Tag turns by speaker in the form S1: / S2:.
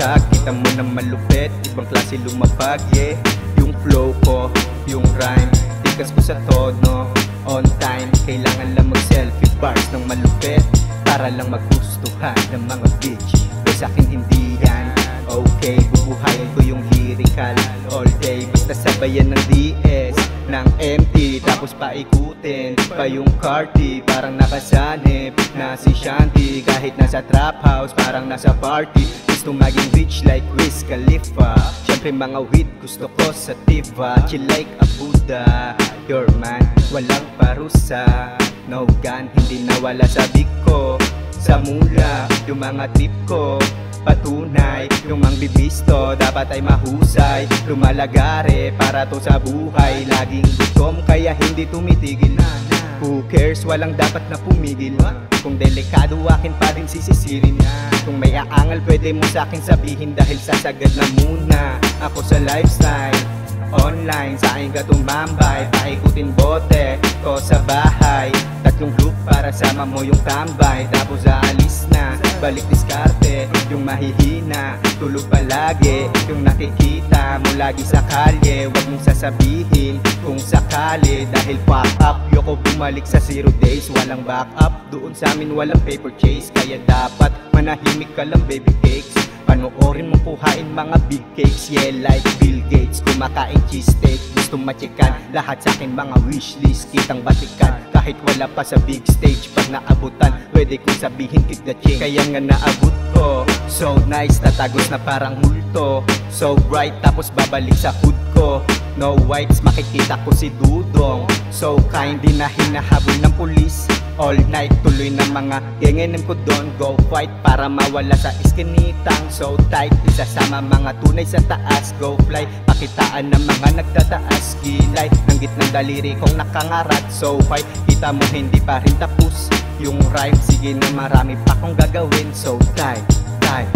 S1: lumabag, kita mo na malupit, ibang klase lumabag, yeah. Yung flow ko, yung rhyme, tikas ko sa tono, on time. Kailangan lang mag-selfie bars ng malupit para lang magustuhan ng mga bitch. Pero sa'kin hindi yan okay, bubuhayin ko yung lyrical all day. Basta sabayan ng DS, ng MT, tapos paikutin pa yung carty. Parang nakasanib na si Shanti, kahit nasa trap house, parang nasa party. Gusto maging rich like Wiz Khalifa, syempre mga weed gusto ko sa Tiva. Chill like a Buddha, your man, walang parusa. No gun, hindi nawala sa big ko. Sa mula, yung mga trip ko patunay, yung mang bibisto dapat ay mahusay. Lumalagare para to sa buhay, laging gutom kaya hindi tumitigil. Who cares, walang dapat na pumigil. Kung delikado akin pa rin sisisirin. Kung may aangal pwede mo sa akin sabihin, dahil sasagad na muna ako sa lifestyle. Online, sa akin ka tumambay, paikutin bote ko sa bahay. Tatlong loop para sama mo yung tambay, tapos aalis na, balik diskarte. Yung mahihina, tulog palagi. Yung nakikita mo lagi sa kalye, wag mong sasabihin kung sakali. Dahil fuck up, yoko bumalik sa 0 days. Walang backup, doon sa amin walang paper chase. Kaya dapat manahimik ka lang baby cakes. Panoorin mo puhain mga big cakes, yeah, like Bill Gates. Kumakain cheesesteak, gusto matyakan lahat sa akin mga wishlist, kitang batikan. Kahit wala pa sa big stage, pag naabutan pwede kong sabihin kick the chain. Kaya nga naabot ko, so nice, tatagos na parang multo. So bright, tapos babalik sa hood ko. No whites, makikita ko si Dudong. So kind, di na hinahabol ng pulis. All night, tuloy ng mga gengenem ko doon. Go fight para mawala sa iskinitang so tight. Isasama mga tunay sa taas, go fly. Pakitaan ng mga nagtataas, kilay ng gitnang daliri kong nakangarat. So fight, kita mo hindi pa rin tapos yung rhyme. Sige na marami pa kong gagawin. So tight, tight.